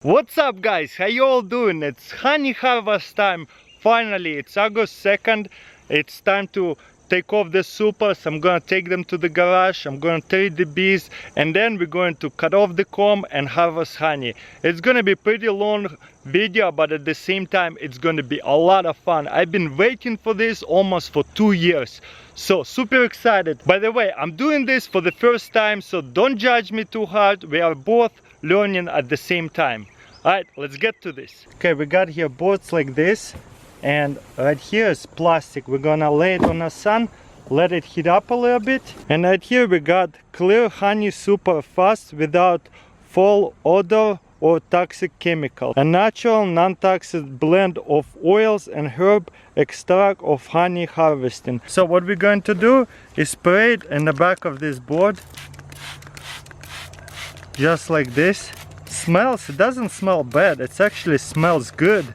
What's up guys, how you all doing? It's honey harvest time. Finally, it's August 2nd. It's time to take off the supers. I'm gonna take them to the garage. I'm gonna treat the bees, and then we're going to cut off the comb and harvest honey. It's gonna be pretty long video, but at the same time it's gonna be a lot of fun. I've been waiting for this almost for 2 years, so super excited. By the way, I'm doing this for the first time, so don't judge me too hard. We are both learning at the same time. Alright, let's get to this. Okay, we got here boards like this, and right here is plastic. We're gonna lay it on the sun, let it heat up a little bit, and right here we got clear honey super fast without foul odor or toxic chemical. A natural non-toxic blend of oils and herb extract of honey harvesting. So what we're going to do is spray it in the back of this board, just like this. Smells, it doesn't smell bad, it actually smells good,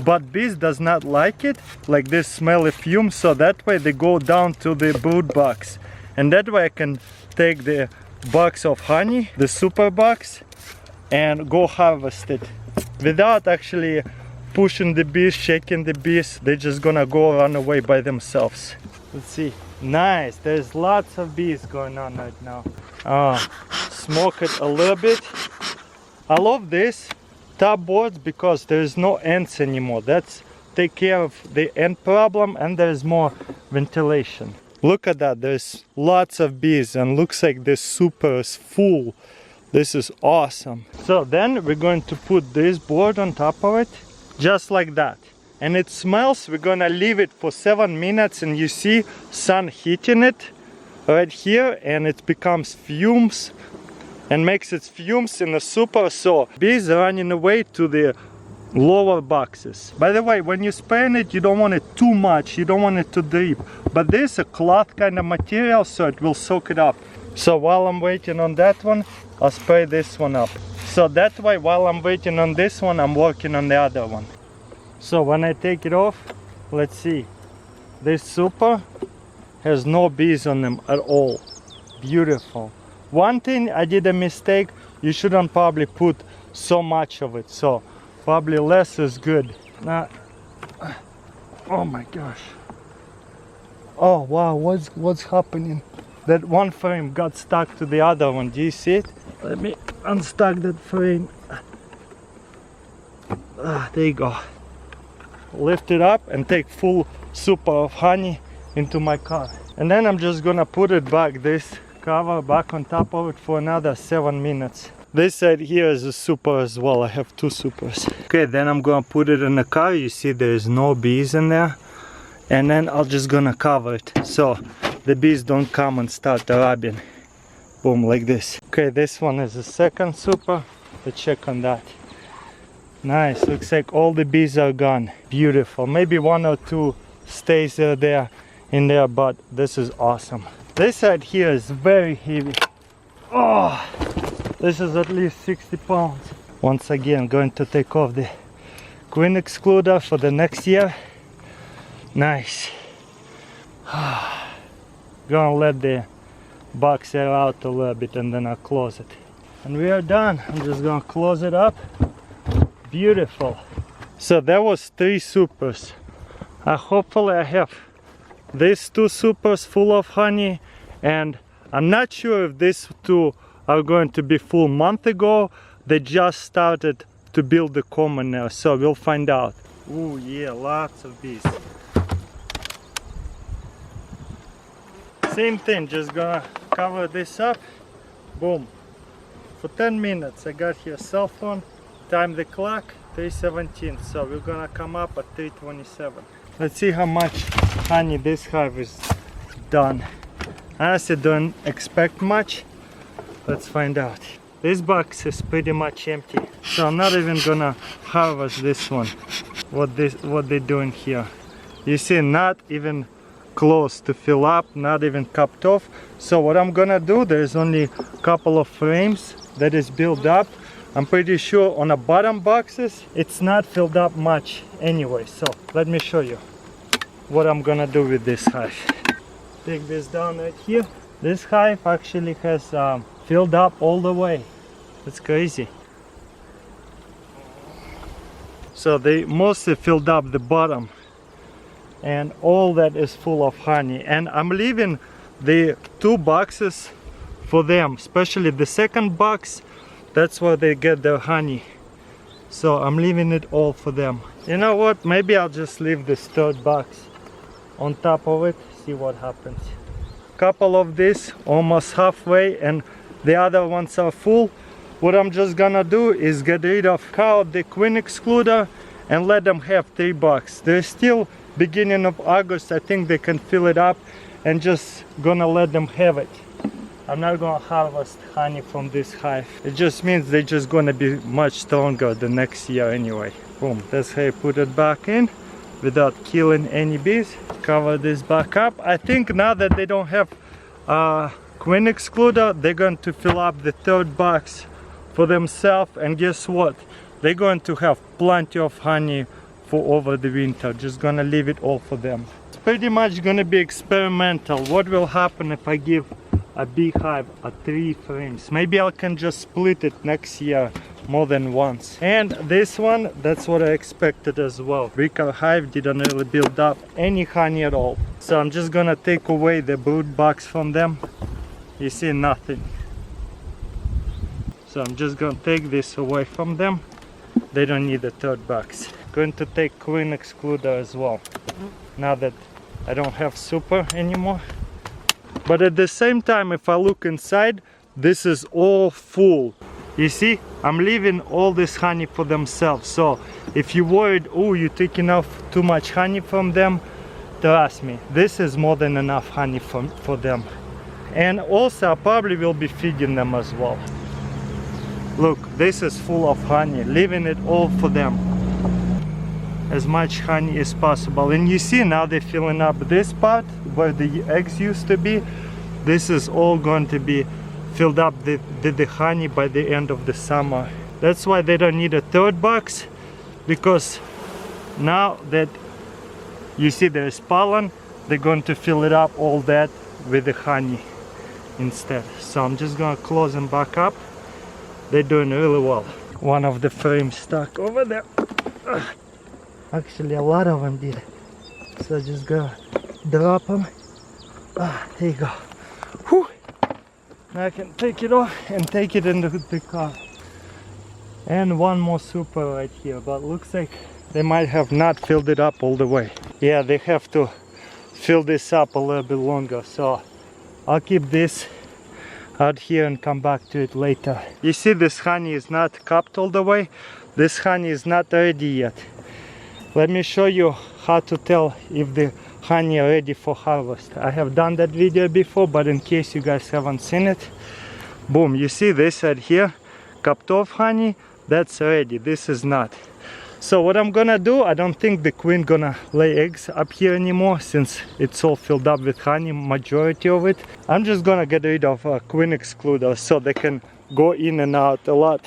but bees does not like it, like this smelly fume, so that way they go down to the brood box, and that way I can take the box of honey, the super box, and go harvest it without actually pushing the bees, shaking the bees. They're just gonna go run away by themselves. Let's see. Nice, there's lots of bees going on right now. Smoke it a little bit. I love this top boards because there's no ants anymore. That's take care of the ant problem, and there's more ventilation. Look at that, there's lots of bees, and looks like this super is full. This is awesome. So then we're going to put this board on top of it, just like that. And it smells. We're gonna leave it for 7 minutes, and you see sun heating it right here, and it becomes fumes and makes its fumes in the super, so bees are running away to the lower boxes. By the way, when you spray it, you don't want it too much, you don't want it to drip, but this is a cloth kind of material, so it will soak it up. So while I'm waiting on that one, I'll spray this one up. So that way, while I'm waiting on this one, I'm working on the other one. So when I take it off, let's see, this super has no bees on them at all. Beautiful. One thing, I did a mistake. You shouldn't probably put so much of it, so probably less is good. Now, oh my gosh. Oh wow, what's happening? That one frame got stuck to the other one. Do you see it? Let me unstuck that frame. There you go. Lift it up and take full super of honey into my car. And then I'm just gonna put it back, this cover back on top of it, for another 7 minutes. This side here is a super as well. I have 2 supers. Okay, then I'm gonna put it in the car. You see there's no bees in there, and then I'm just gonna cover it so the bees don't come and start rubbing. Boom, like this. Okay, this one is the second super. Let's check on that. Nice, looks like all the bees are gone. Beautiful. Maybe 1 or 2 stays there in there, but this is awesome. This side here is very heavy. Oh, this is at least 60 pounds. Once again, going to take off the queen excluder for the next year. Nice. Gonna let the box air out a little bit, and then I'll close it. And we are done. I'm just gonna close it up. Beautiful. So that was 3 supers. Hopefully I have these 2 supers full of honey, and I'm not sure if these 2 are going to be full. Month ago they just started to build the comb in there, so we'll find out. Oh yeah, lots of bees. Same thing, just gonna cover this up. Boom. For 10 minutes. I got here cell phone, time the clock, 3:17, so we're gonna come up at 3:27. Let's see how much honey this hive is done. Honestly, don't expect much. Let's find out. This box is pretty much empty, so I'm not even gonna harvest this one. What they're doing here. You see, not even close to fill up, not even capped off. So what I'm gonna do, there's only a couple of frames that is built up. I'm pretty sure on the bottom boxes it's not filled up much anyway, so let me show you what I'm gonna do with this hive. Take this down right here. This hive actually has filled up all the way. It's crazy. So they mostly filled up the bottom, and all that is full of honey. And I'm leaving the 2 boxes for them, especially the second box. That's where they get their honey. So I'm leaving it all for them. You know what? Maybe I'll just leave this 3rd box on top of it, see what happens. Couple of these almost halfway, and the other ones are full. What I'm just gonna do is get rid of the queen excluder and let them have 3 boxes. They're still beginning of August. I think they can fill it up, and just gonna let them have it. I'm not gonna harvest honey from this hive. It just means they're just gonna be much stronger the next year anyway. Boom, that's how you put it back in without killing any bees. Cover this back up. I think now that they don't have queen excluder, they're going to fill up the 3rd box for themselves, and guess what? They're going to have plenty of honey for over the winter. Just gonna leave it all for them. It's pretty much gonna be experimental. What will happen if I give a beehive 3 frames? Maybe I can just split it next year more than once. And this one, that's what I expected as well. Wicker hive didn't really build up any honey at all. So I'm just gonna take away the brood box from them. You see, nothing. So I'm just gonna take this away from them. They don't need a 3rd box. Going to take queen excluder as well, now that I don't have super anymore. But at the same time, if I look inside, this is all full. You see, I'm leaving all this honey for themselves. So if you're worried, oh, you're taking off too much honey from them, trust me, this is more than enough honey for them. And also I probably will be feeding them as well. Look, this is full of honey, leaving it all for them. As much honey as possible. And you see, now they're filling up this part where the eggs used to be. This is all going to be filled up the honey by the end of the summer. That's why they don't need a 3rd box, because now that you see there's pollen, they're going to fill it up all that with the honey instead. So I'm just gonna close them back up. They're doing really well. One of the frames stuck over there. Actually, a lot of them did. So just gonna drop them. There you go. Whew. Now I can take it off and take it into the car. And one more super right here, but looks like they might have not filled it up all the way. Yeah, they have to fill this up a little bit longer. So I'll keep this out here and come back to it later. You see, this honey is not cupped all the way. This honey is not ready yet. Let me show you how to tell if the honey are ready for harvest. I have done that video before, but in case you guys haven't seen it, boom, you see this right here, cupped off honey, that's ready. This is not. So what I'm gonna do, I don't think the queen gonna lay eggs up here anymore, since it's all filled up with honey, majority of it. I'm just gonna get rid of queen excluder so they can go in and out a lot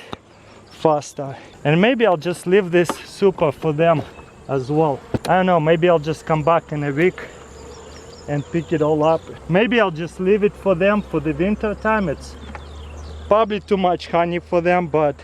faster. And maybe I'll just leave this super for them as well. I don't know, maybe I'll just come back in a week and pick it all up. Maybe I'll just leave it for them for the winter time. It's probably too much honey for them, but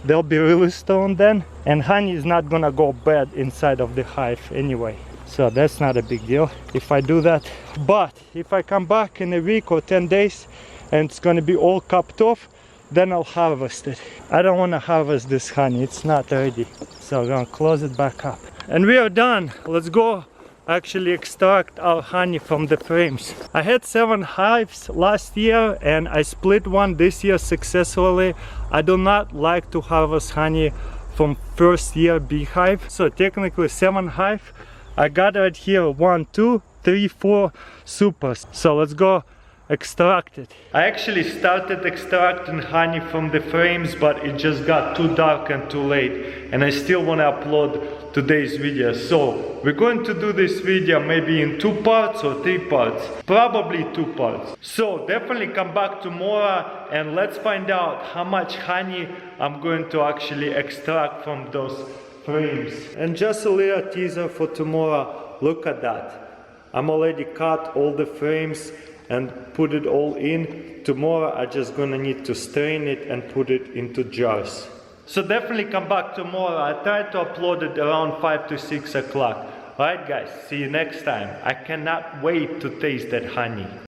they'll be really stoned then, and honey is not gonna go bad inside of the hive anyway, so that's not a big deal if I do that. But if I come back in a week or 10 days and it's gonna be all cupped off, then I'll harvest it. I don't want to harvest this honey, it's not ready. So I'm gonna close it back up. And we are done. Let's go actually extract our honey from the frames. I had 7 hives last year and I split one this year successfully. I do not like to harvest honey from first year beehive. So technically 7 hive. I got right here 1, 2, 3, 4 supers. So let's go extract it. I actually started extracting honey from the frames, but it just got too dark and too late, and I still want to upload today's video. So we're going to do this video maybe in 2 parts or 3 parts, probably 2 parts. So definitely come back tomorrow and let's find out how much honey I'm going to actually extract from those frames. And just a little teaser for tomorrow, look at that. I'm already cut all the frames and put it all in. Tomorrow I'm just gonna need to strain it and put it into jars. So definitely come back tomorrow. I try to upload it around 5 to 6 o'clock. Alright guys, see you next time. I cannot wait to taste that honey.